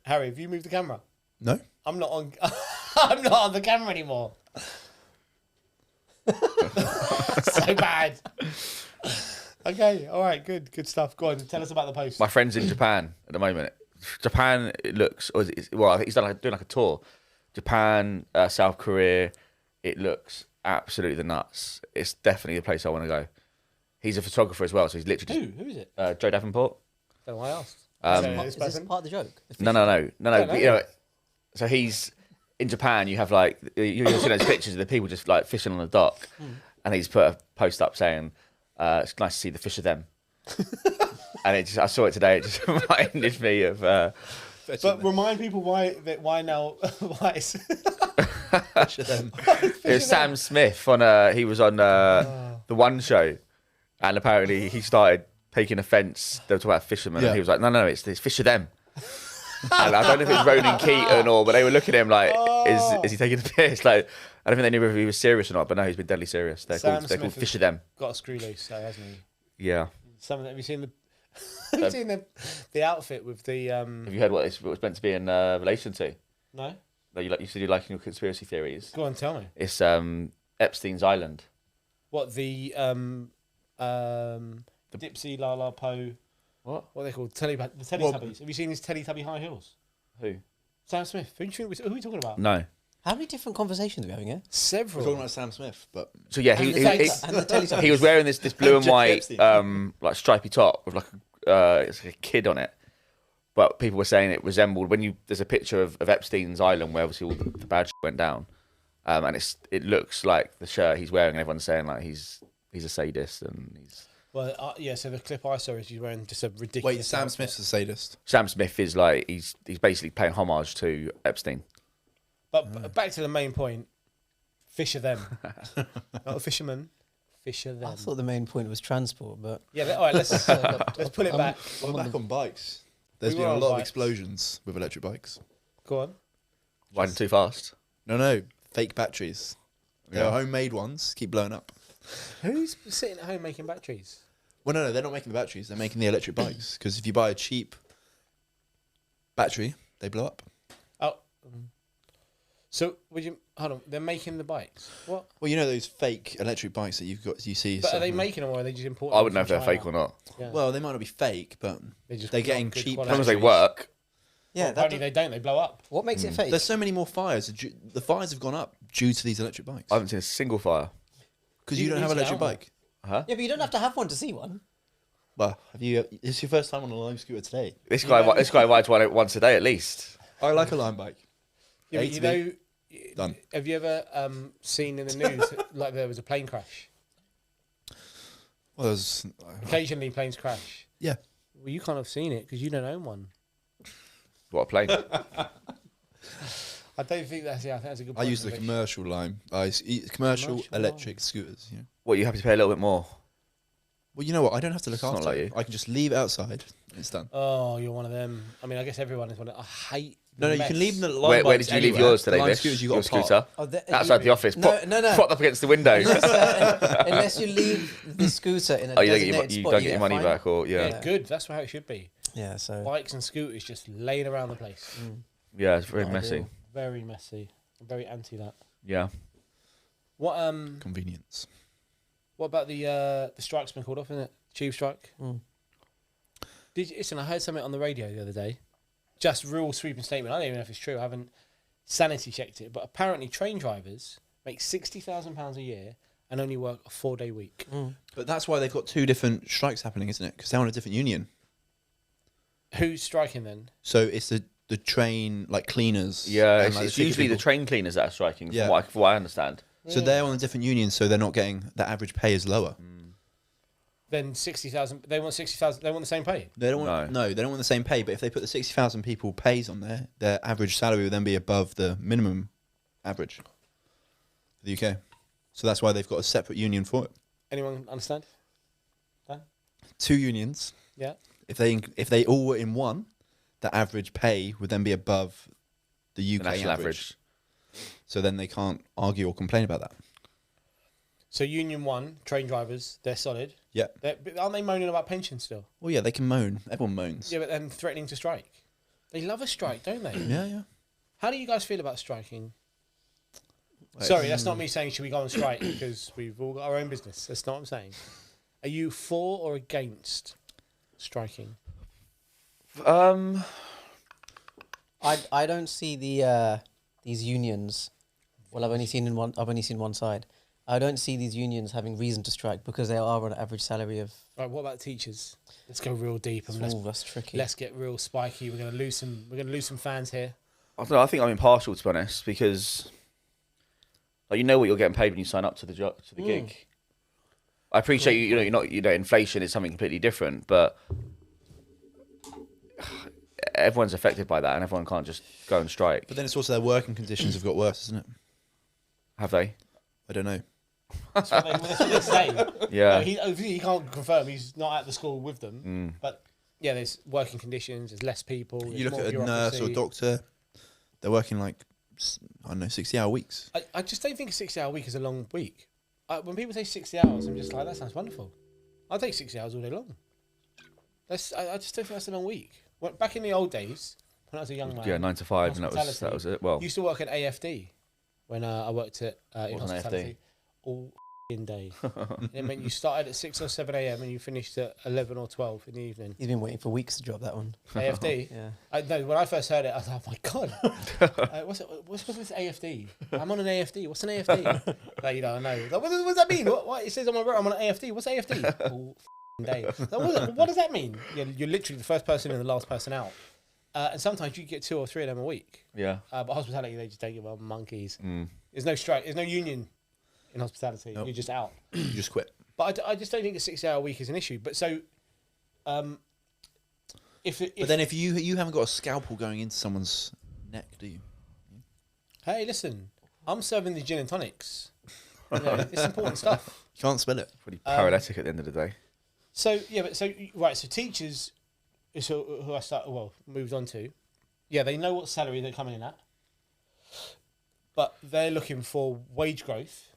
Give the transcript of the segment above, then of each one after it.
Harry, have you moved the camera? No. I'm not on. I'm not on the camera anymore. So bad. Okay, all right, good stuff. Go on, tell us about the post. My friend's in Japan at the moment. Japan, it looks, I think he's doing like a tour. Japan, South Korea, it looks absolutely the nuts. It's definitely the place I want to go. He's a photographer as well, so he's literally Who is it? Joe Davenport. Don't know why I asked. Is this part of the joke? No. But, you know, so he's in Japan. You have like you see those pictures of the people just like fishing on the dock, and he's put a post up saying, "It's nice to see the fish of them." And I saw it today. It just reminded me of. But remind people why now why it's Fish of them. It was Sam Smith on. He was on the One Show, and apparently he started taking offence. They were talking about fishermen, and he was like, "No, it's fish of them." And I don't know if it was Ronan Keaton but they were looking at him like, "Is he taking the piss?" Like, I don't think they knew if he was serious or not, but no, he's been deadly serious. They're called fish of them. got a screw loose, so hasn't he? Yeah. Have you seen the? Have you seen the outfit with the? Have you heard what it was meant to be in relation to? No. That you said you like your conspiracy theories. Go on, tell me. It's Epstein's Island. What the Dipsy La La Po? What are they called? The Teletubbies. Have you seen his Teletubby high heels? Who? Sam Smith. Who are we talking about? No. How many different conversations are we having here? Several. We're talking about Sam Smith, but So yeah, And the Teletubbies. he was wearing this blue and Jeffrey white Epstein. like stripy top with like it's like a kid on it. But people were saying it resembled there's a picture of Epstein's Island where obviously all the bad shit went down, and it looks like the shirt he's wearing, and everyone's saying like he's a sadist and he's. Well, yeah. So the clip I saw is he's wearing just a ridiculous. wait, Sam outfit. Smith's a sadist. Sam Smith is like he's basically paying homage to Epstein. But back to the main point. Fish of them, not a fisherman. Fish of them. I thought the main point was transport, but Yeah. All right. Let's pull it back. We're back on bikes. There's We been were a on lot of bikes. explosions with electric bikes. Go on. Riding too fast. No, fake batteries. They're homemade ones. Keep blowing up. Who's sitting at home making batteries? Well, no, they're not making the batteries. They're making the electric bikes. Because if you buy a cheap battery, they blow up. Oh. So hold on? They're making the bikes. What? Well, you know those fake electric bikes that you see. But are they somewhere. making them or are they just importing? I wouldn't know if them they're from fake or not. China? Yeah. Well, they might not be fake, but just they're not getting good cheap. As quality. long as they batteries. work. yeah, Well, apparently they don't. They blow up. what makes it fake? There's so many more fires. The fires have gone up due to these electric bikes. I haven't seen a single fire. Because You you don't need have to an get electric on bike. Huh? Yeah, but you don't have to have one to see one. Well, have you? It's your first time on a lime scooter today. This guy rides one once a day at least. I like a lime bike. Yeah, but A you to B. know, Done. have you ever seen in the news like there was a plane crash? Well, there's, Occasionally planes crash. yeah. Well, you can't have seen it because you don't own one. What a plane. I don't think that's. Yeah, I think that's a good. I point use for the Vish. commercial lime. Commercial Commercial electric scooters. Yeah. What, you happy to pay a little bit more? Well, you know what? I don't have to look It's not after like it. you. I can just leave it outside. And it's done. Oh, you're one of them. I mean, I guess everyone is one. I hate. No, you mess. can leave the lime Where bikes did you leave anywhere. yours today, The lime Vish? scooters you Your got apart. scooter? Oh, Outside the office. No, no. Propped up against the window. Unless you leave the scooter in a Oh, you don't designated get your, you spot, don't get your money fine. back, or Yeah, yeah, good. That's how it should be. Yeah, so Bikes and scooters just laying around the place. yeah, it's very Not messy. ideal. Very messy. I'm very anti that. Yeah, What Convenience. What about the strike's been called off, isn't it? Tube strike. Mm. Listen, I heard something on the radio the other day. Just real sweeping statement. I don't even know if it's true. I haven't sanity checked it, but apparently train drivers make £60,000 a year and only work a 4-day week. But that's why they've got two different strikes happening, isn't it? Because they're on a different union. Who's striking then? So it's the train like cleaners. yeah. and, It's, like, it's the ticket usually the people. train cleaners that are striking. Yeah. From what I understand. So they're on a different union, so they're not getting the average pay is lower. Then 60,000. They want 60,000. They want the same pay. They don't want they don't want the same pay. But if they put the 60,000 people pays on there, their average salary will then be above the minimum average for the UK. So that's why they've got a separate union for it. Anyone understand? Two unions. Yeah. If they all were in one, the average pay would then be above the The UK national average. average. So then they can't argue or complain about that. So Union 1, train drivers, they're solid. Yeah. But aren't they moaning about pensions still? Well, yeah, they can moan. Everyone moans. Yeah, but then threatening to strike. They love a strike, don't they? Yeah. How do you guys feel about striking? Sorry, that's not me saying should we go on strike because we've all got our own business. That's not what I'm saying. Are you for or against striking? I don't see these unions. Well, I've only seen one side. I don't see these unions having reason to strike because they are on an average salary of. Right. What about teachers? Let's go real deep and That's tricky. let's get real spiky. We're gonna lose some fans here. I don't know. I think I'm impartial, to be honest, because like, you know what you're getting paid when you sign up to the gig. I appreciate inflation is something completely different, but everyone's affected by that, and everyone can't just go and strike. But then it's also their working conditions have got worse, isn't it? Have they? I don't know. That's what they say. Yeah. He can't confirm. He's not at the school with them. But yeah, there's working conditions. There's less people. You look at a nurse or a doctor, they're working like, I don't know, 60-hour weeks. I just don't think a 60-hour week is a long week. When people say 60 hours, I'm just like, that sounds wonderful. I'll take 60 hours all day long. I just don't think that's a long week. Back in the old days, when I was a young man. Yeah, 9 to 5, and that was it. Well, used to work at AFD when I worked at in What's an hospitality all day. It meant you started at 6 or 7 a.m. and you finished at 11 or 12 in the evening. He's been waiting for weeks to drop that one. AFD? Yeah. No, when I first heard it, I was like, oh my God. What's this AFD? I'm on an AFD. What's an AFD? Like, I know. Like, what does that mean? What? It says on my route I'm on an AFD. What's AFD? All day. Like, what does that mean? You're literally the first person in, the last person out. And sometimes you get 2 or 3 of them a week. yeah. But hospitality, they just don't give up monkeys. There's no strike. There's no union in hospitality. Nope. You're just out. You just quit. But I just don't think a 6-hour week is an issue. But so, But then if you haven't got a scalpel going into someone's neck, do you? hey, listen, I'm serving the gin and tonics. It's important stuff. You can't spell it. Pretty paralytic at the end of the day. So so teachers is who I moved on to. Yeah, they know what salary they're coming in at, but they're looking for wage growth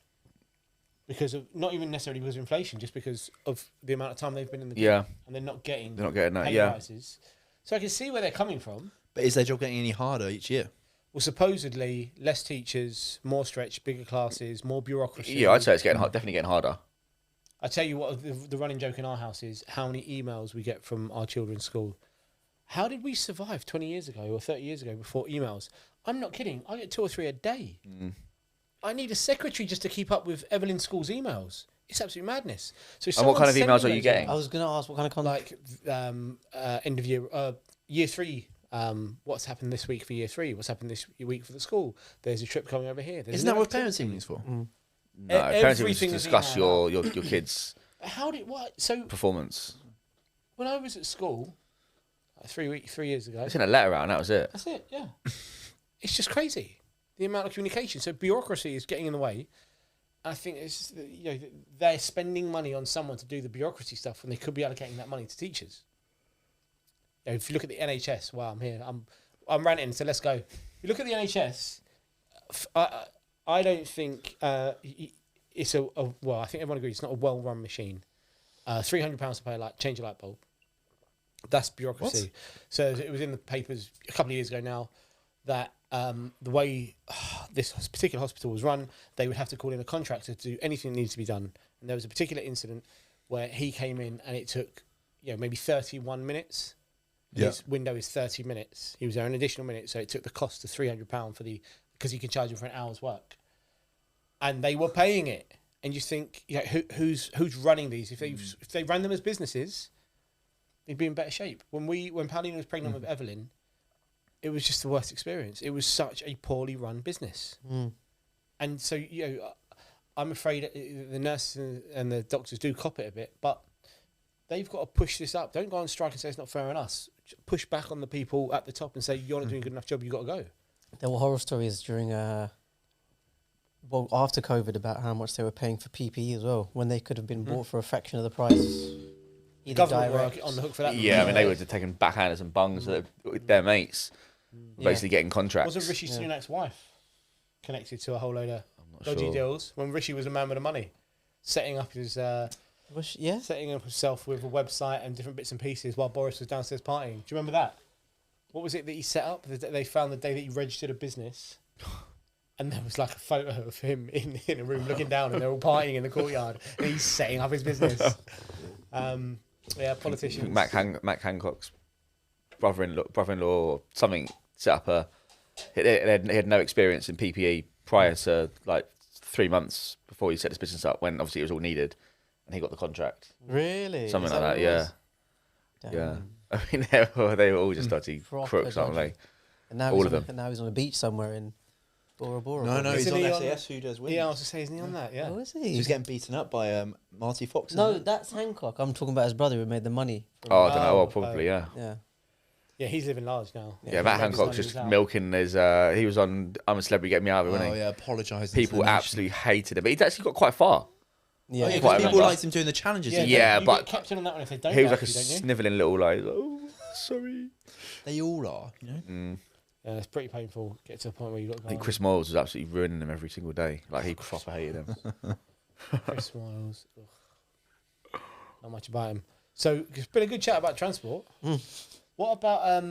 because of not even necessarily because of inflation, just because of the amount of time they've been in the job, and they're not getting that. pay Yeah. rises. So I can see where they're coming from. But is their job getting any harder each year? Well, supposedly less teachers, more stretch, bigger classes, more bureaucracy. Yeah, I'd say it's definitely getting harder. I tell you what, the running joke in our house is how many emails we get from our children's school. How did we survive 20 years ago or 30 years ago before emails? I'm not kidding. I get 2 or 3 a day. I need a secretary just to keep up with Evelyn School's emails. It's absolute madness. So And what kind of emails are you getting? I was going to ask what kind of contact. like end of year 3. What's happened this week for year 3? What's happened this week for the school? There's a trip coming over here. Isn't that what parenting is for? No, parents just Everything is discuss emailed your kids' So performance. when I was at school, 3 years ago, I sent a letter out, and that was it. that's it. Yeah, it's just crazy the amount of communication. So bureaucracy is getting in the way. I think it's just, they're spending money on someone to do the bureaucracy stuff when they could be allocating that money to teachers. If you look at the NHS, wow, I'm here. I'm ranting, so let's go. If you look at the NHS, I don't think it's well. I think everyone agrees it's not a well-run machine. £300 to pay change a light bulb. That's bureaucracy. What? So it was in the papers a couple of years ago now that the way this particular hospital was run, they would have to call in a contractor to do anything that needs to be done. And there was a particular incident where he came in and it took maybe 31 minutes. His window is 30 minutes. He was there an additional minute, so it took the cost of £300 because you can charge him for an hour's work. And they were paying it. And you think, who's running these? If they ran them as businesses, they'd be in better shape. When Paulina was pregnant with Evelyn, it was just the worst experience. It was such a poorly run business. And so, I'm afraid the nurses and the doctors do cop it a bit, but they've got to push this up. Don't go on strike and say it's not fair on us. Push back on the people at the top and say, you're not doing a good enough job, you've got to go. There were horror stories during, after COVID about how much they were paying for PPE as well, when they could have been bought for a fraction of the price. Government were on the hook for that. Yeah, I mean, they were just taking backhanders and bungs with their mates, basically getting contracts. Wasn't Rishi Sunak's wife connected to a whole load of dodgy deals when Rishi was a man with the money, setting up his... setting up himself with a website and different bits and pieces while Boris was downstairs partying. Do you remember that? what was it that he set up? They found the day that he registered a business, and there was like a photo of him in a room looking down, and they're all partying in the courtyard, and he's setting up his business. Yeah, politicians. Matt Hancock's brother-in-law or something set up a. He had no experience in PPE prior to like 3 months before he set his business up. When obviously it was all needed, and he got the contract. Really? Something Is like what that. it Yeah. was? Damn. Yeah. I mean, they were all just dodgy Proper crooks, aren't dodgy. they? And now All he's of on, them. and now he's on a beach somewhere in Bora Bora. No, probably. he's Isn't on he on- SAS. Who does win? Yeah, I was just saying, isn't he on that? Yeah. Oh, is So he? he's getting beaten up by Marty Fox. No, isn't it? that's Hancock. I'm talking about his brother who made the money. Oh, I don't know. Oh, Well, probably, yeah. Yeah. Yeah, he's living large now. Yeah, Matt Hancock's just milking his. He was on I'm a Celebrity, Get Me Out of It, wasn't Oh he? yeah, apologising. People absolutely hated him, but he'd actually got quite far. Yeah. Oh, yeah, Quite because a people number. liked him doing the challenges. Yeah, didn't Yeah, you but- get captain on that one if they don't. He was like a you, don't you? snivelling little like, oh, sorry. they? They all are, you know. Mm. Yeah, it's pretty painful. Get to a point where you got to go. I think Chris Moyles was absolutely ruining him every single day. Like he proper hated him. Chris Miles. Ugh. Not much about him. So it's been a good chat about transport. What about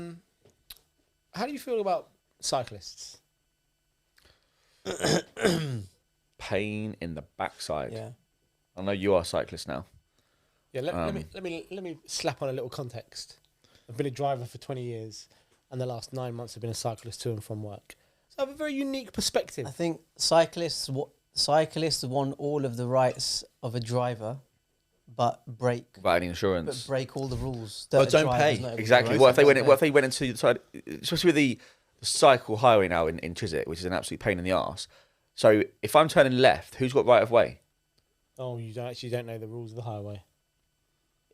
how do you feel about cyclists? Pain in the backside. Yeah. I know you are a cyclist now. Yeah, let me slap on a little context. I've been a driver for 20 years, and the last 9 months I've been a cyclist to and from work. So I have a very unique perspective. I think cyclists want all of the rights of a driver, but break Without any insurance. all the rules. But a don't driver's pay. not able to Exactly. break. What if they went? Don't What if they went into the side, especially with the cycle highway now in Chiswick, which is an absolute pain in the arse. So if I'm turning left, who's got right of way? Oh, you don't know the rules of the highway.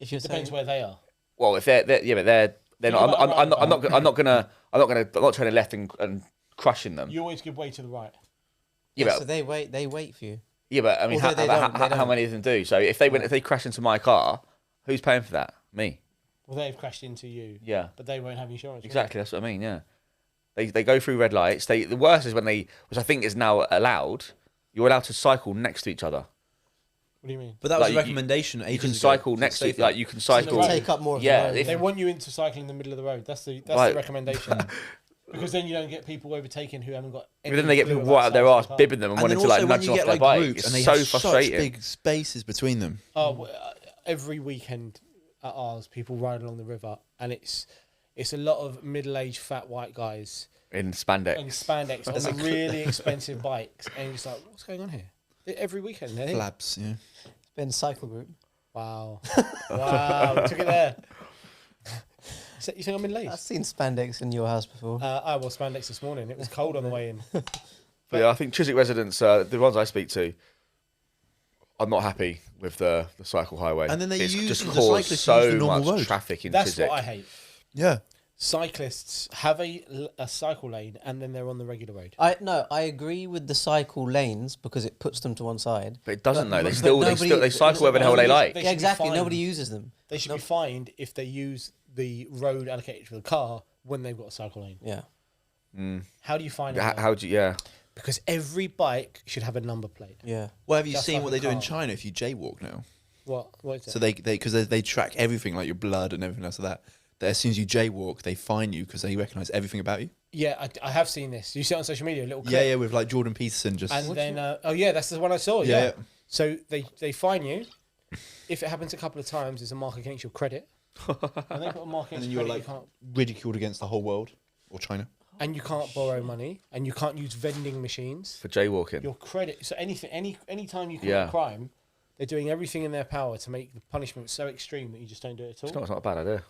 If you're Depends saying, where they are. Well, if they're yeah, but they're You not. got a right I'm not turning left and crushing them. You always give way to the right. Yeah, yeah, but so they wait for you. yeah, but I mean, Although they don't- they how don't. many of them do? So if they crash into my car, who's paying for that? Me. Well, they've crashed into you, Yeah. but they won't have insurance. will Exactly, that's what I mean. Yeah, they go through red lights. The worst is when they, which I think is now allowed. You're allowed to cycle next to each other. What do you mean? But that was Like, a you- recommendation. You ages can ago. cycle It's next to safer. like you can It's in the cycle. road. Take up more of Yeah, the road. if- They want you into cycling in the middle of the road. That's the Right. recommendation. Because then you don't get people overtaken who haven't got. But any then they get clue people about right up their cycling arse, car. bibbing them and And wanting then to like also when nudge you off get their like bike. groups It's and they so have frustrating. such big spaces between them. Oh, every weekend at ours, people ride along the river, and it's a lot of middle-aged fat white guys In spandex. in spandex on really expensive bikes, and you're just like, what's going on here? Every weekend, eh? Flaps, yeah. Been cycle group. Wow, wow, we took it there. So you think I'm middle I've aged? seen spandex in your house before. I wore spandex this morning. It was cold on the way in. But yeah, I think Chiswick residents, the ones I speak to, are not happy with the cycle highway. And then they it's use just the caused cyclists so use the normal much road. traffic in That's Chiswick. what I hate. Yeah. Cyclists have a cycle lane, and then they're on the regular road. I agree with the cycle lanes because it puts them to one side. But it doesn't though. They but still nobody- they cycle wherever the hell they like. They Yeah, should be exactly. fined. Nobody uses them. They should be fined if they use the road allocated for the car when they've got a cycle lane. Yeah. How do you find How, out? how do you? Yeah. Because every bike should have a number plate. Yeah. Well, have you Just seen like what a they do in car. China if you jaywalk now? What is it? So they track everything like your blood and everything else like that. That as soon as you jaywalk, they fine you because they recognise everything about you. Yeah, I have seen this. You see it on social media, a little clip. Yeah, yeah, with like Jordan Peterson just. And then, that's the one I saw. Yeah, Yeah. yeah. So they fine you. If it happens a couple of times, there's a mark against your credit. And they put a mark against and then your you're credit, like you can't, ridiculed against the whole world or China. and you can't borrow money, and you can't use vending machines. For jaywalking. Your credit. So any time you commit Yeah. a crime, they're doing everything in their power to make the punishment so extreme that you just don't do it at all. It's not a bad idea.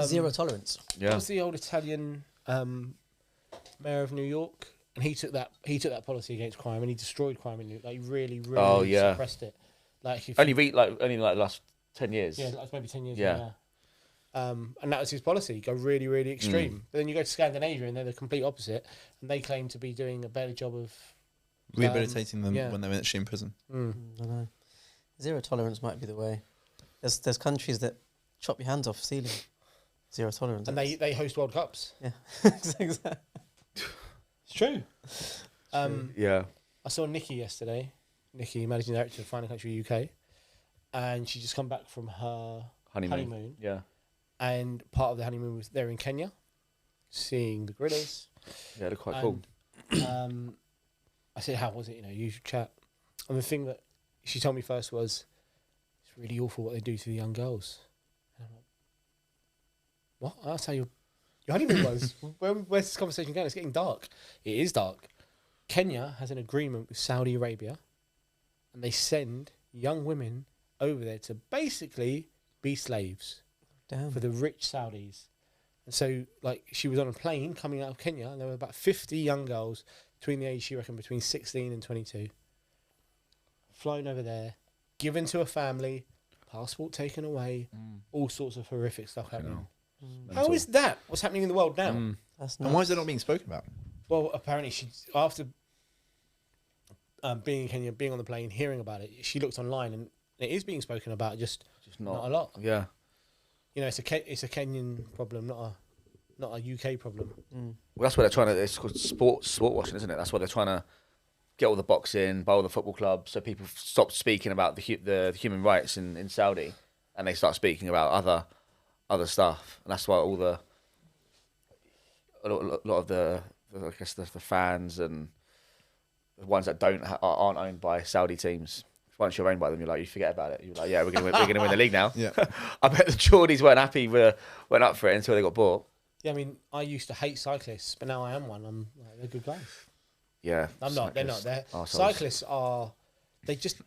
Zero tolerance. What Yeah. was the old Italian mayor of New York? And he took that policy against crime, and he destroyed crime in New York. Like, he really Oh, yeah. suppressed it. Like if Only the last 10 years. yeah, that's maybe 10 years Yeah. ago. And that was his policy, go really, really extreme. But then you go to Scandinavia, and they're the complete opposite, and they claim to be doing a better job of Rehabilitating them yeah. when they're actually in prison. I don't know. Zero tolerance might be the way. There's countries that chop your hands off stealing. Zero tolerance. and they host World Cups. Yeah. Exactly. It's true. Yeah. I saw Nikki yesterday. Nikki, managing director of Fine & Country UK, and she just come back from her Honeymoon. honeymoon. Yeah. And part of the honeymoon was there in Kenya. seeing the Gorillas. Yeah, they're quite cool. I said, how was it? Usual chat. And the thing that she told me first was, it's really awful what they do to the young girls. And I'm like, what? That's how your honeymoon was. Where's this conversation going? It's getting dark. It is dark. Kenya has an agreement with Saudi Arabia, and they send young women over there to basically be slaves for the rich Saudis. And so, she was on a plane coming out of Kenya, and there were about 50 young girls between the age, she reckoned, between 16 and 22. Flown over there, given to a family, passport taken away, all sorts of horrific stuff happening. How is that? What's happening in the world now? That's And why is it not being spoken about? Well, apparently, after being in Kenya, being on the plane, hearing about it, she looked online, and it is being spoken about, just not a lot. Yeah. It's a Kenyan problem, not a UK problem. Well, that's what they're trying to. It's called sport washing, isn't it? That's what they're trying to get all the boxing, buy all the football clubs, so people stop speaking about the human rights in Saudi, and they start speaking about other stuff. And that's why a lot of the I guess the fans and the ones that aren't owned by Saudi teams. Once you're owned by them, you forget about it. You're like, yeah, we're gonna win the league now. Yeah. I bet the Geordies weren't happy went up for it until they got bought. Yeah, I mean, I used to hate cyclists, but now I am one. I'm like, they're good guys. Yeah, I'm not. They're not. Cyclists are. They just,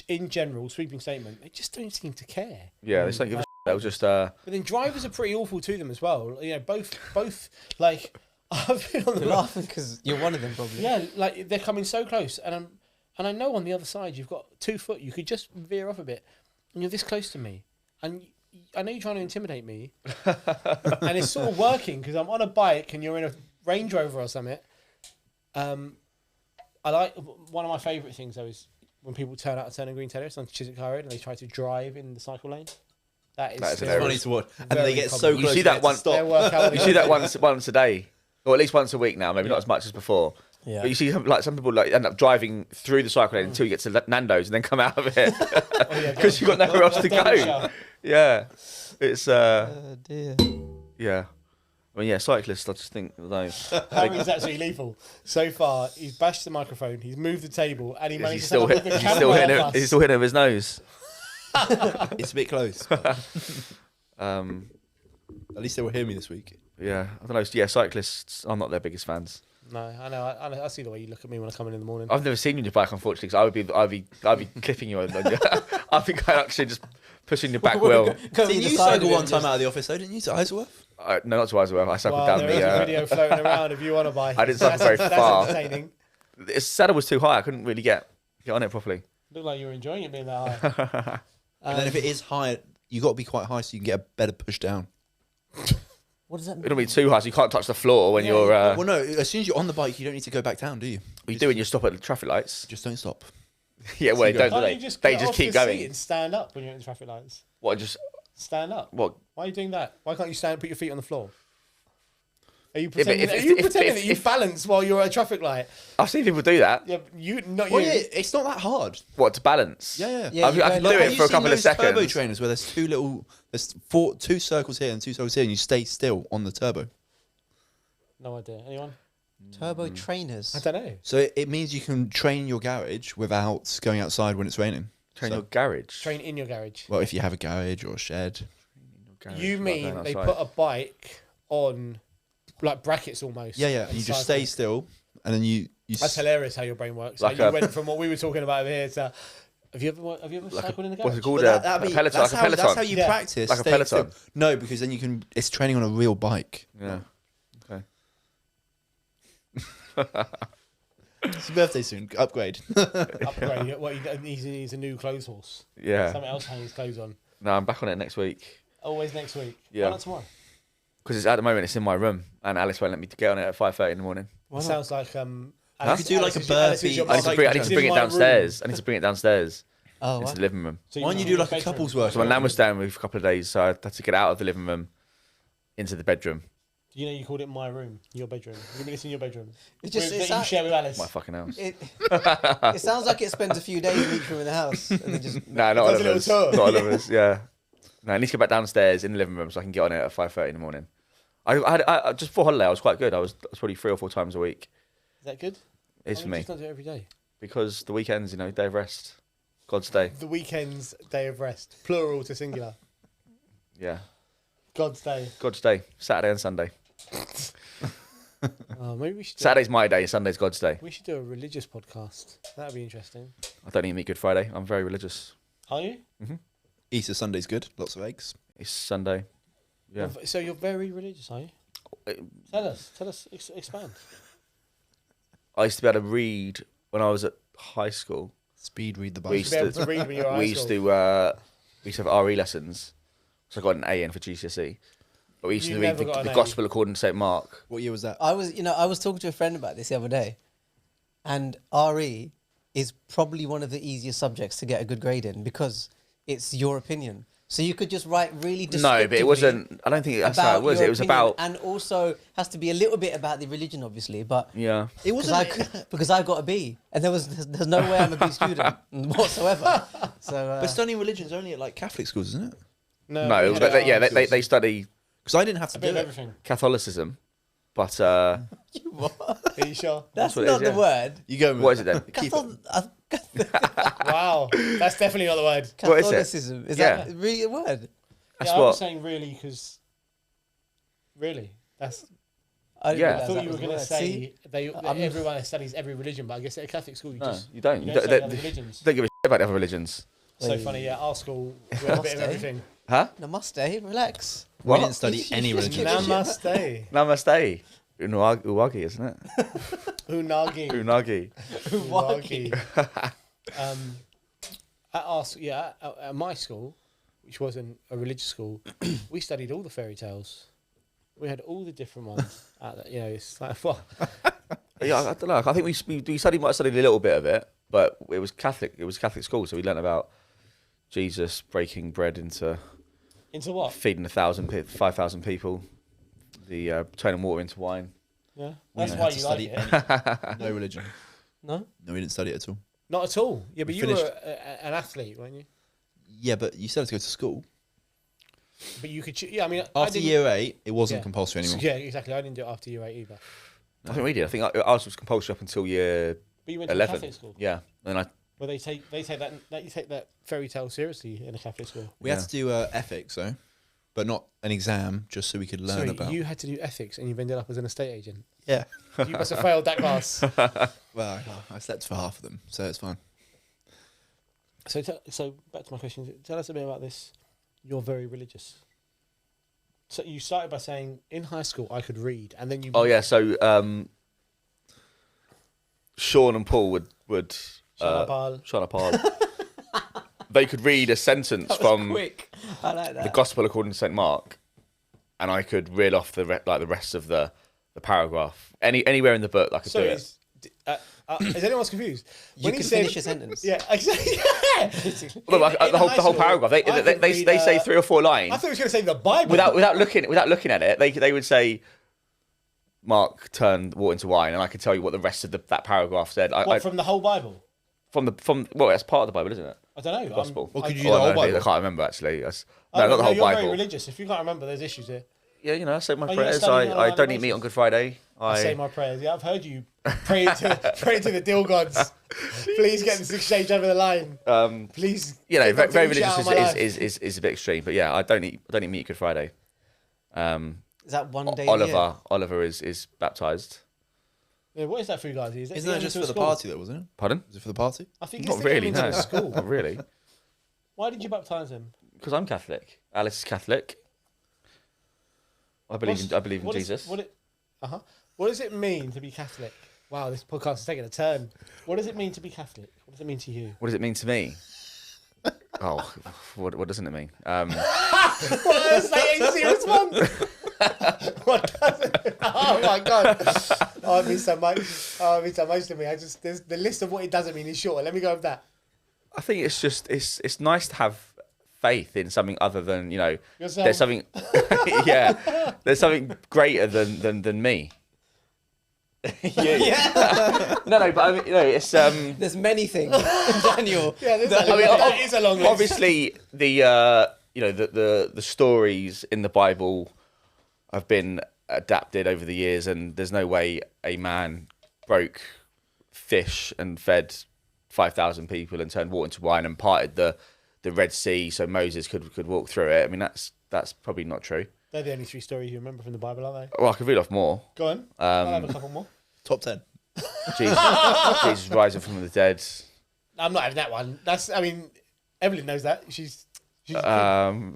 in general, sweeping statement. They just don't seem to care. Yeah, they just don't give a shit. They'll just. But then drivers are pretty awful to them as well. Both like I've been on the You're laughing because you're one of them, probably. Yeah, they're coming so close, and I know on the other side you've got 2 foot. You could just veer off a bit, and you're this close to me, and I know you're trying to intimidate me, and it's sort of working because I'm on a bike and you're in a Range Rover or something. I like one of my favourite things though is when people turn out to turn a green terrace on Chiswick High Road and they try to drive in the cycle lane. That is funny to watch, and they get so close. You see that one. You see that once a day, or at least once a week now. Maybe not as much as before. Yeah. But you see some people end up driving through the cycle lane until you get to Nando's and then come out of it because you've got nowhere else to go. Yeah, it's Dear. yeah. I mean, yeah, cyclists. I just think Harry's actually lethal. So far, he's bashed the microphone, he's moved the table, and He's still hitting it with his nose. It's a bit close. At least they will hear me this week. Yeah, I don't know. Yeah, cyclists. I'm not their biggest fans. No, I know. I see the way you look at me when I come in the morning. I've never seen you on your bike, unfortunately, because I'd be clipping you. I think I actually just pushing your back wheel. Didn't you cycle one time out of the office though? Didn't you to Isleworth? No, not to Isleworth. I cycled down there the. is a video floating around of you on a bike. I didn't cycle very That's far. entertaining. The saddle was too high. I couldn't really get on it properly. Looked like you were enjoying it being that high. And then if it is high, you got to be quite high so you can get a better push down. What does that mean? It'll be too high, so you can't touch the floor when you're. Well, no. As soon as you're on the bike, you don't need to go back down, do you? You do when you stop at the traffic lights. Just don't stop. Yeah, well, they don't. Do Can't they? you just They get just off keep the going. seat and stand up when you're at the traffic lights? What? Just Stand up. what? Why are you doing that? Why can't you stand and put your feet on the floor? Are you but pretending, that you balance while you're at a traffic light? I've seen people do that. Yeah, not Well, you. yeah, it's not that hard. What, to balance? Yeah. Yeah, I can do Have it you for a seen couple of those seconds. Turbo trainers where there's two circles here and 2 circles here, and you stay still on the turbo. No idea. Anyone? Turbo trainers. I don't know. So it means you can train your garage without going outside when it's raining. Train So- your garage. Train in your garage. Well, if you have a garage or a shed. You mean they put a bike on, like brackets almost? Yeah. You just stay still, and then you. That's hilarious how your brain works. Like you went from what we were talking about over here to. Have you ever cycled in the garage? What's it called? But A peloton. Like a peloton. That's how you Yeah. practice. Like a staying peloton. still. No, because then you can. It's training on a real bike. Yeah. Okay. It's your birthday soon. Upgrade. Upgrade. What he needs a new clothes horse. Yeah. Something else hanging his clothes on. No, I'm back on it next week. Always next week. Yeah. Why not tomorrow? Because at the moment it's in my room, and Alice won't let me get on it at 5:30 in the morning. It sounds like You could do like a burpee. I need to bring it downstairs. I need to bring it downstairs Oh, into what? the living room. Why don't you do like a couple's workout? So my nan was staying with me for a couple of days, so I had to get out of the living room into the bedroom. You know, you called it my room, your bedroom. You mean it's in your bedroom? It just- that it's you not- share with Alice. My fucking house. It sounds like it spends a few days in each room in the house. And then just No, not all does of a little us. tour. Not all of us. Yeah. No, I need to get back downstairs in the living room so I can get on it at 5:30 in the morning. I just before holiday, I was quite good. I was probably 3 or 4 times a week. Is that good? It is Why for would you me just not do it every day. because the weekends, day of rest, God's day. The weekend's day of rest, plural to singular. Yeah, God's day. God's day, Saturday and Sunday. Oh, maybe we should. Saturday's my day, Sunday's God's day. We should do a religious podcast. That'd be interesting. I don't even eat Good Friday. I'm very religious. Are you? Easter Sunday's good. Lots of eggs. It's Sunday. Yeah. So you're very religious, are you? Tell us, expand. I used to be able to read when I was at high school. Speed read the We Bible. used Be able to read when you're at We high used school. to we used to have RE lessons, so I got an A in for GCSE. But we used You to read never got the an A. Gospel according to St. Mark. What year was that? I was talking to a friend about this the other day, and RE is probably one of the easiest subjects to get a good grade in because it's your opinion. So you could just write really descriptively. No, but it wasn't. I don't think that's how it was. your It was opinion, about. and also has to be a little bit about the religion, obviously. But Yeah. It because wasn't. because I got a B, and there's no way I'm a B student whatsoever. So But studying religion's only at like Catholic schools, isn't it? No, we but had they study Because I didn't have to a bit do of it. everything. Catholicism, but Are you sure? that's what it not is, the yeah. word. You go. With what is it then? Keep it. Wow, that's definitely not the word. What is it? Catholicism is Yeah. that really a word? That's I was what. saying really because really that's. I didn't Yeah. I realise thought that you were was a going to word. say See? everyone studies every religion, but I guess at a Catholic school you No, just you don't. you You don't don't, study other religions. don't give a shit about the other religions. So Hey. funny, yeah. Our school we had a bit of Namaste. everything. Huh? Namaste, relax. We What? didn't study any religion. Namaste, Namaste. Uwagi, isn't it? unagi, Unagi. unagi. At my school, which wasn't a religious school, we studied all the fairy tales. We had all the different ones. It's like what? Yeah, I don't know. I think we might have studied a little bit of it, but it was Catholic. It was Catholic school, so we learnt about Jesus breaking bread into Into what? feeding 5,000 people, the turning water into wine. Yeah, We that's didn't why have you to like study it. no religion. No? No, we didn't study it at all. Not at all. Yeah, but We you were finished- an athlete, weren't you? Yeah, but you still had to go to school. But you could. Yeah, I mean, I After didn't, year 8, it wasn't yeah. compulsory anymore. Yeah, exactly. I didn't do it after year 8 either. I think we did. I think ours was compulsory up until year But you went to a 11. Catholic school. Yeah, and I Where they take that you take that fairy tale seriously in a Catholic school. We had to do ethics, though, but not an exam, just so we could learn Sorry, about. you had to do ethics and you've ended up as an estate agent. Yeah. You must have failed that class. Well, I slept for half of them, so it's fine. So back to my question. Tell us a bit about this. You're very religious. So you started by saying in high school I could read, and then you. Oh yeah, so Sean and Paul would Sean and Paul. They could read a sentence That was from quick. I like the that. Gospel according to St. Mark, and I could read off the rest of the paragraph. Anywhere in the book, I could So do it. is anyone confused? You can finish a sentence. Yeah, exactly. Yeah. Well, the whole high school, paragraph. They I could read, say 3 or 4 lines. I thought he was going to say the Bible. without looking at it, they would say, Mark turned water into wine, and I could tell you what the rest of that paragraph said. From the whole Bible? Well, that's part of the Bible, isn't it? I don't know. Gospel. Well, could you Oh, do the whole no, I Bible? can't remember actually. No, Oh, not the whole you're very Bible. religious. If you can't remember, there's issues here. Yeah, I say my Oh, you're prayers. studying on a I daily don't eat meat basis? on Good Friday. I say my prayers. Yeah, I've heard you pray to the deal gods. Please get this exchange over the line. Please. very, get very Dr. Lucia out religious of my life. is a bit extreme, but yeah, I don't eat meat Good Friday. Is that one day? a year? Oliver is baptized. Yeah, what is that for you guys? Is Isn't that just for the party, though, wasn't it? Pardon? Was it for the party? I think Not it's to get really. him into No, the school. not really. Why did you baptise him? Because I'm Catholic. Alice is Catholic. I believe in Jesus. What does it mean to be Catholic? Wow, this podcast is taking a turn. What does it mean to be Catholic? What does it mean to you? What does it mean to me? Oh, what doesn't it mean? What a serious one. What does it? Oh my god! Oh, it means so much. Oh, it means so much to me. There's the list of what it doesn't mean is short. Let me go with that. I think it's just it's nice to have faith in something other than Yourself. there's something there's something greater than me. Yeah. No, but I mean, it's There's many things, Daniel. Yeah, that is a long list. obviously the stories in the Bible have been adapted over the years, and there's no way a man broke fish and fed 5,000 people and turned water into wine and parted the Red Sea so Moses could walk through it. I mean, that's probably not true. They're the only 3 stories you remember from the Bible, aren't they? Well, I could read off more. Go on. I'll have a couple more. Top 10. Jesus rising from the dead. I'm not having that one. I mean, Evelyn knows that. She's I mean,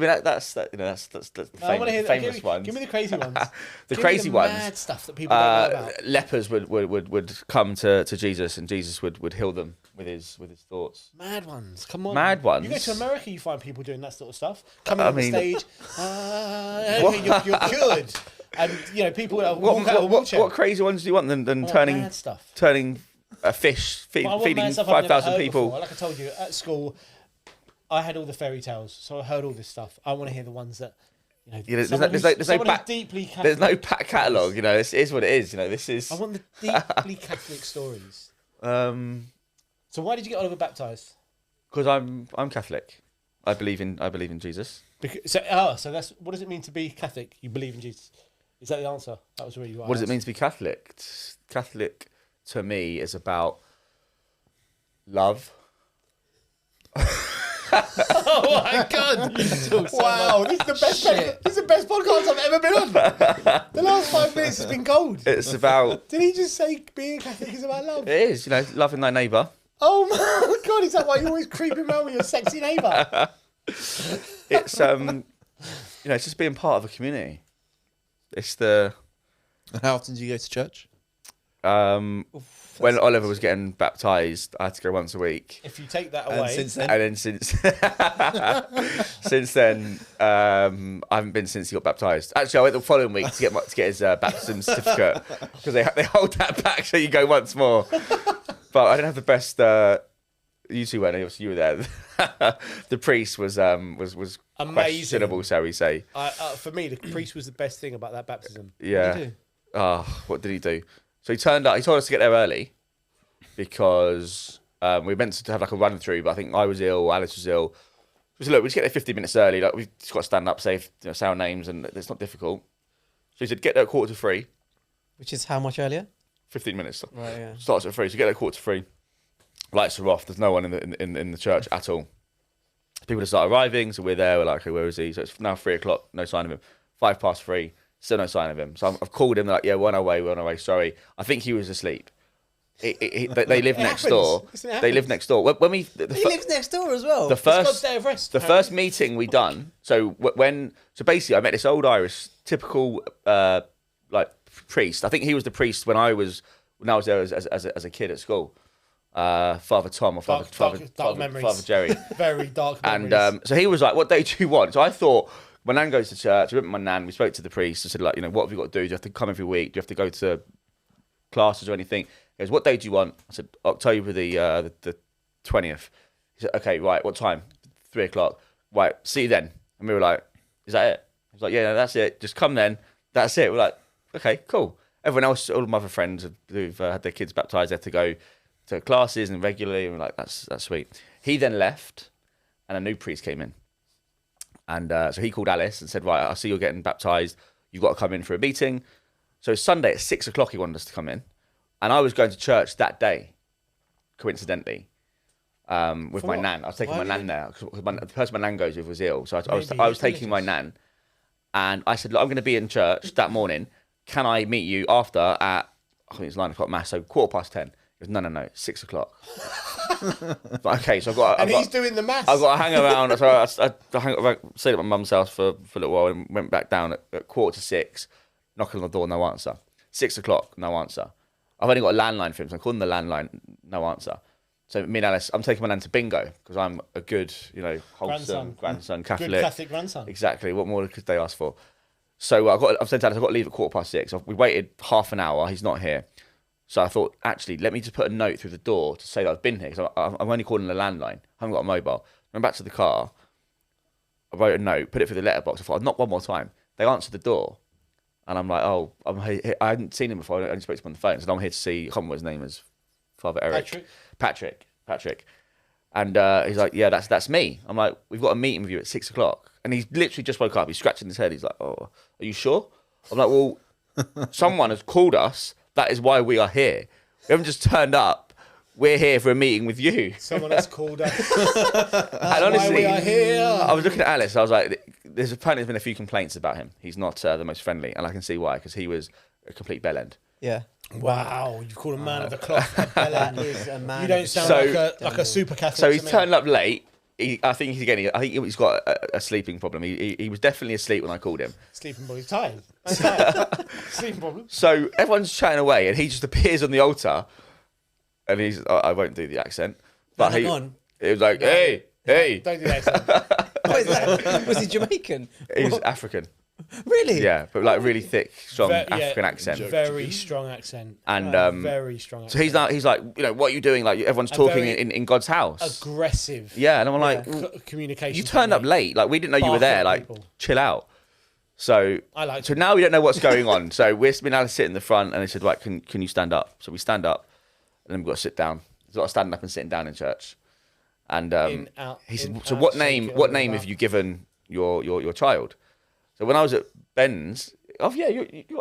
that's the I want to hear famous ones. Give me the crazy ones. The Give crazy me the ones. Mad stuff that people don't know about. Lepers would come to Jesus, and Jesus would heal them with his thoughts. Mad ones. Come on. Mad ones. You go to America, you find people doing that sort of stuff. Coming on the stage. You're cured. And people walk out of a wheelchair. What crazy ones do you want than turning a fish, feeding 5,000 people? Before. Like I told you, at school, I had all the fairy tales, so I heard all this stuff. I want to hear the ones that, there's no back catalogue. This is what it is. This is. I want the deeply Catholic stories. So why did you get Oliver baptised? Because I'm Catholic. I believe in Jesus. So that's what does it mean to be Catholic? You believe in Jesus? Is that the answer? That was really what does it mean to be Catholic? Catholic to me is about love. Oh my god! Wow, this is the best podcast I've ever been on. The last 5 minutes has been gold. It's about. Did he just say being Catholic is about love? It is, loving thy neighbour. Oh my god! Is that why you're always creeping around with your sexy neighbour? It's it's just being part of a community. It's the. And how often do you go to church? When Oliver was getting baptised, I had to go once a week. If you take that away, And then since then, I haven't been since he got baptised. Actually, I went the following week to get his baptism certificate because they hold that back so you go once more. But I didn't have the best. You two went. Obviously, you were there. The priest was amazing. Questionable, shall we say? For me, the priest was the best thing about that baptism. Yeah. What did he do? Oh, what did he do? So he turned up. He told us to get there early because we were meant to have like a run through, but I think I was ill, Alice was ill. We said, look, we just get there 15 minutes early. Like we've just got to stand up, say our names, and it's not difficult. So he said, get there at 2:45. Which is how much earlier? 15 minutes. Right, yeah. Starts at 3. So get there at 2:45. Lights are off. There's no one in the church at all. People just start arriving. So we're there. We're like, okay, where is he? So it's now 3:00. No sign of him. 3:05. Still no sign of him. So I've called him. They're like, yeah, we're on our way. Sorry. I think he was asleep. They live next door. They live next door. When he lives next door as well. The God's day of rest, the first meeting we done. So basically, I met this old Irish, typical priest. I think he was the priest when I was there as a kid at school. Father Tom or Father Jerry. Very dark memories. And so he was like, what day do you want? So I thought, my nan goes to church. I went with my nan. We spoke to the priest. I said, what have you got to do? Do you have to come every week? Do you have to go to classes or anything? He goes, what day do you want? I said, October the 20th. He said, okay, right. What time? 3:00. Right. See you then. And we were like, is that it? He was like, yeah, no, that's it. Just come then. That's it. We're like, okay, cool. Everyone else, all of my other friends who've had their kids baptised, they had to go to classes and regularly. And we're like, that's sweet. He then left, and a new priest came in. And so he called Alice and said, right, I see you're getting baptised. You've got to come in for a meeting. So Sunday at 6:00, he wanted us to come in. And I was going to church that day, coincidentally, with my nan. I was taking my nan there. Because the person my nan goes with was ill. So I was taking my nan. And I said, look, I'm going to be in church that morning. Can I meet you after at, I think it's 9:00 mass, so 10:15. He goes, no, 6:00. But okay, so he's doing the maths. I've got to hang around. So I stayed at my mum's house for a little while and went back down at 5:45, knocking on the door, no answer. 6:00, no answer. I've only got a landline for him, so I'm calling the landline, no answer. So me and Alice, I'm taking my nan to bingo because I'm a good, wholesome grandson, Catholic. Good Catholic grandson. Exactly. What more could they ask for? So I've said to Alice, I've got to leave at 6:15. We waited half an hour. He's not here. So I thought, actually, let me just put a note through the door to say that I've been here because I'm only calling the landline. I haven't got a mobile. I went back to the car. I wrote a note, put it through the letterbox. I thought, I'd knock one more time. They answered the door. And I'm like, oh, I hadn't seen him before. I only spoke to him on the phone. So I'm here to see, I can't remember what his name is. Father Eric. Patrick. And he's like, yeah, that's me. I'm like, we've got a meeting with you at 6:00. And he's literally just woke up. He's scratching his head. He's like, "Oh, are you sure?" I'm like, "Well, someone has called us. That is why we are here. We haven't just turned up. We're here for a meeting with you." Someone has called us. And honestly, why we are here. I was looking at Alice. I was like, "There's apparently been a few complaints about him. He's not the most friendly, and I can see why, because he was a complete bellend." Yeah. Wow, you've called a man of the cloth a bellend. That is a man. You don't sound So- like a super Catholic. So he's to me. turned up late. I think he's got a sleeping problem. He was definitely asleep when I called him. Sleeping boy, he's tired. He's tired. Sleeping problem. So everyone's chatting away, and he just appears on the altar, and I won't do the accent, but Hang on. he was like, "Hey, hey." Don't do that. What is that? Was he Jamaican? He's African, Really? yeah, but like really thick, strong Yeah, African accent. Very strong accent. And very strong so accent. he's like, what are you doing? Like everyone's And talking very in God's house. Aggressive. Yeah, and I'm like, well, Communication. you turned up late. Like we didn't know you were Barking there. at Like people. chill out. So So now we don't know what's going on. So we're been able to sit in the front, and they said, right, can you stand up? So we stand up, and then we've got to sit down. There's a lot of standing up and sitting down in church. And he said, so what name have you given your child? So when I was at Ben's, you got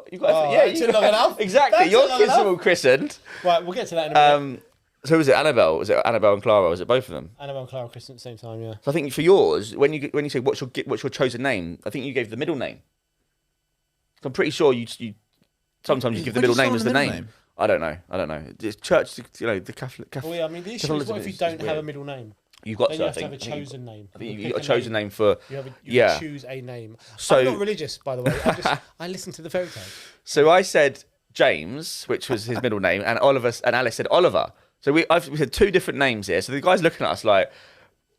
that's long enough. exactly. That's Your long kids are enough. all christened. Right, we'll get to that in a minute. So was it Annabelle? Was it Annabelle and Clara? Was it both of them? Annabelle and Clara Christian at the same time, yeah. So I think for yours, when you say what's your chosen name, I think you gave the middle name. So I'm pretty sure you sometimes you give the When do middle you start name with as the the middle name. name? I don't know. It's church, the Catholic. Well, yeah, I mean, the issue is Catholicism what if you is don't have a weird. middle name? You've got Then to. you I have to have a think. chosen name. I think You you pick got a chosen name for. You choose a name. So- I'm not religious, by the way. I listen to the fairy tale. So I said James, which was his middle name, and Alice said Oliver. So we had two different names here. So the guy's looking at us like,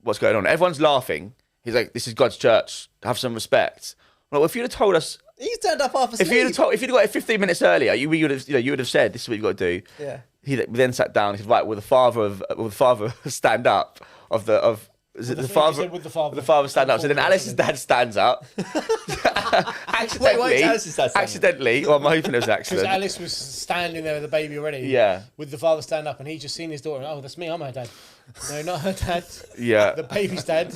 what's going on? Everyone's laughing. He's like, this is God's church. Have some respect. I'm like, well, if you'd have told us, He's turned up half asleep. if you'd got it 15 minutes earlier, you would have said, this is what you've got to do. Yeah. He then sat down. He said, right, will the father stand up is it the father? Would the father? The father stand up. So then Alice's dad stands up. Wait, why is Alice's dad standing up? Accidentally. Well, I'm hoping it was an Because accident. Alice was standing there with the baby already. Yeah. With the father stand up, and he just seen his daughter. Oh, that's me. I'm her dad. No, not her dad. Yeah. The baby's dad.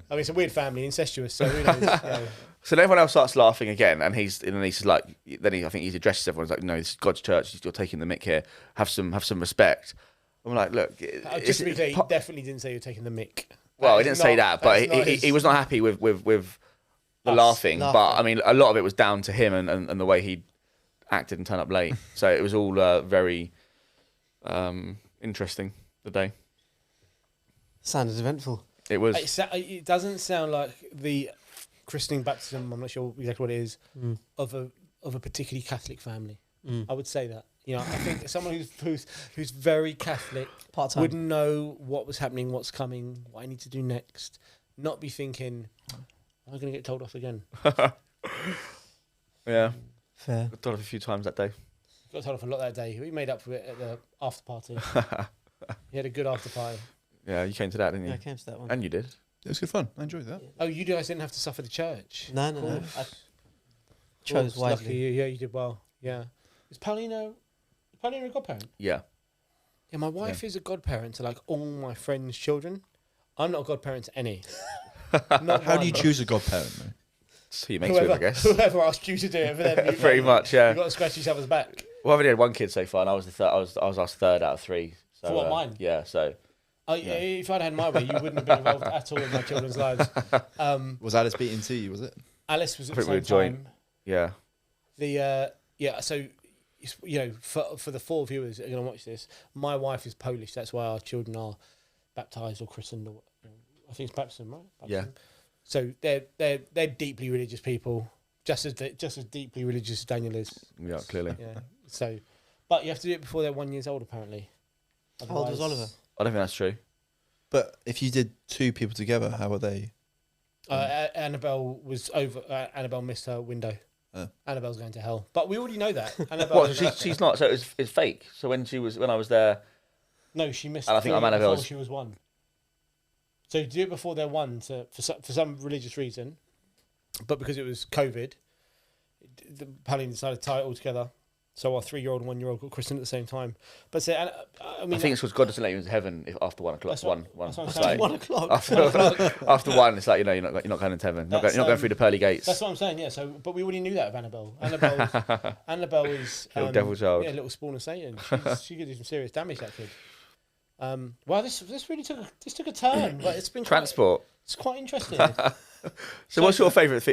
I mean, it's a weird family, incestuous. So who knows? Yeah. So then everyone else starts laughing again, and he's like, I think he addresses everyone. He's like, no, this is God's church. You're taking the mick here. Have some respect. I'm like, look. Just to be clear, he definitely didn't say you're taking the mick. Well, That he is didn't say not- that, but that's not his- he was not happy with the laughing. But I mean, a lot of it was down to him and the way he acted and turned up late. So it was all very interesting, the day. Sounded eventful. It was. It doesn't sound like the christening baptism. I'm not sure exactly what it is of a particularly Catholic family. I would say that. You know, I think someone who's very Catholic Part-time. would know what was happening, what's coming, what I need to do next. Not be thinking, am I going to get told off again? Yeah. Fair. I thought of a few times that day. Got told off a lot that day. We made up for it at the after party. He had a good after party. Yeah, you came to that, didn't you? Yeah, I came to that one. And you did. It was good fun. I enjoyed that. Oh, you guys didn't have to suffer the church. No. I chose Lucky wisely. you. Yeah, you did well. Yeah. Is Paulina a godparent? Yeah. Yeah, my wife is a godparent to like all my friends' children. I'm not a godparent to any. Not How do you one. choose a godparent, though? So you makes with, I guess. Whoever asked you to do it for them. You Pretty much, yeah. You've got to scratch each other's back. Well, I've only had one kid so far, and I was the third. I was asked third out of three. So, For what, mine? Yeah. So Oh, yeah. If I'd had my way, you wouldn't have been involved at all in my children's lives. Was Alice beaten to you, was it? Alice was at I the think we same were time. joint. Yeah. So you know, for the 4 viewers that are going to watch this, my wife is Polish. That's why our children are baptized or christened, or I think it's baptism, right? Baptism. Yeah. So they're deeply religious people, just as deeply religious as Daniel is. Yeah. Clearly. Yeah. So, but you have to do it before they're 1 year old, apparently. How old was Otherwise- Oliver? I don't think that's true. But if you did 2 people together, how were they? Annabelle was over. Annabelle missed her window. Oh. Annabelle's going to hell, but we already know that. Annabelle. Well, she's not. So it's fake. So when I was there, No, she missed. And I think doing I'm it before Annabelle's- she was 1. So do it before they're 1 for some religious reason, but because it was COVID, the Paladin decided to tie it all together. So our 3-year-old and 1-year-old got christened at the same time. But so, I mean, I think it's because God doesn't let you into heaven after 1 o'clock. That's what- One. that's what I'm It's saying. like, 1 o'clock. after 1, it's like, you know, you're not going into heaven. You're That's, not going through the pearly gates. that's what I'm saying. Yeah. So, but we already knew that of Annabelle. Annabelle is Little devil child. Yeah, little spawn of Satan. She could do some serious damage. That kid. Wow, this really took a turn. But it's been Transport. It's quite interesting. So what's your favourite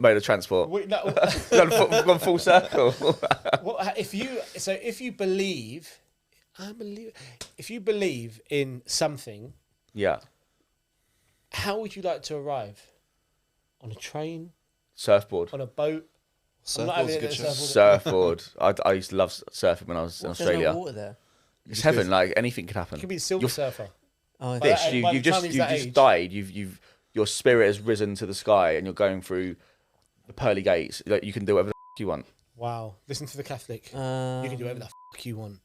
mode of transport? Gone full circle. If you believe in something, Yeah. how would you like to arrive? On a train, Surfboard. on a boat? I'm not Surfboard's having a good a choice. surfboard. Surfboard. I used to love surfing when I was in There's Australia. no water there. It's heaven. Like anything could happen. You could be the Silver Surfer. Oh, By Fish, that- you, by you've the time just he's you've that just age- died. Your spirit has risen to the sky, and you're going through the pearly gates. Like you can do whatever the you want. Wow! Listen to the Catholic. You can do whatever the you want.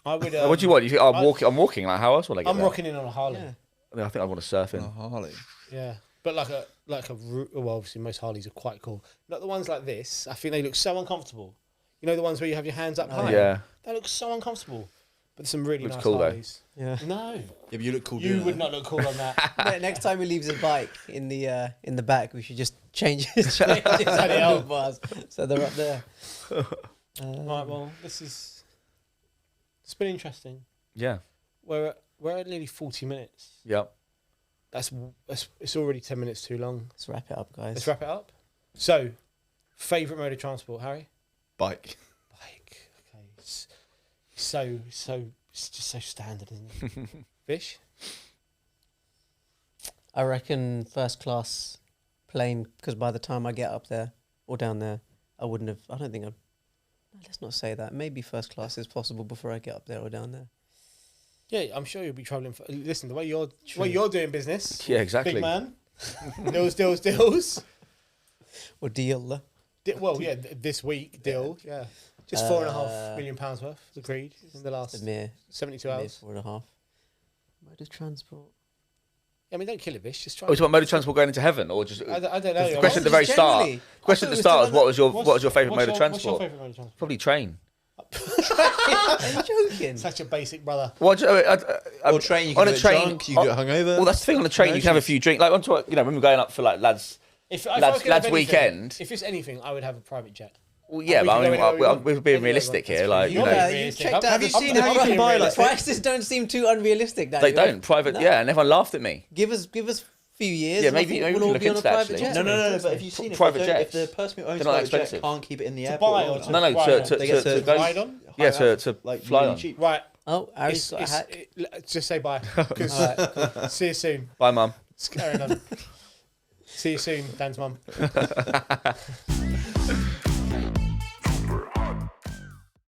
I would. What do you want? You think, I'm walking. Like how else will I get I'm there? rocking in on a Harley. yeah. I think I want to surf in. A Harley. Yeah, but well, obviously most Harleys are quite cool. Not the ones like this. I think they look so uncomfortable. You know the ones where you have your hands up high. Yeah. They look so uncomfortable. But there's some really Looks nice cool, though. Harleys. Yeah. No, Yeah, but you look cool. you doing would that. not look cool on that. Next time he leaves his bike in the back, we should just change his Bloody hell. handlebars so they're up there. Right. Well, it's been interesting. Yeah. We're at nearly 40 minutes. Yep. It's already 10 minutes too long. Let's wrap it up, guys. Let's wrap it up. So, favourite mode of transport, Harry? Bike. Bike. Okay. It's just so standard, isn't it? Vish? I reckon first class plane, because by the time I get up there or down there, I don't think I'd. Let's not say that. Maybe first class is possible before I get up there or down there. Yeah, I'm sure you'll be travelling. Listen, the way you're doing business. Yeah, exactly. Big man. Deals. Or deal. This week, deal. Yeah. Just £4.5 million worth agreed in the last The mere 72 hours. 4.5. Mode of transport. I mean, don't kill it, Vish. Just try. Oh, it's about mode of transport going into heaven, or just I don't know. the question at the very start. Generally. Question at the start was what was your favourite mode of What's your transport? favourite mode of transport? Probably train. Are you joking? Such a basic brother. What? Or train, you can on do a it train, drunk, you can do it hungover. Well, that's the thing on the train. You can have a few drinks. Like on tour, when we're going up for like lads. If Lads- I was gonna have lads anything- weekend. If it's anything, I would have a private jet. Well, yeah, we but can I go mean, anywhere we want. we're being Anywhere realistic we want. here. Like, you You're know, being you realistic. checked Have you seen how you I'm can buy being like The prices don't seem too unrealistic. they don't private. Yeah, and everyone laughed at me. Give us a few years. Yeah, and I maybe- think maybe we'll we all can be look on a into that, private actually. jet. No. But if you've seen Private if jets. the person who owns They're not private jet expensive. can't keep it in the To airport. buy long or enough, to No, ride on? They get to to go. Ride on? Yeah, to like fly really on. cheap. Right. Oh, Harry's got a hack. Let's just say bye. 'Cause see you soon. Bye, mum. It's carrying on. See you soon, Dan's mum.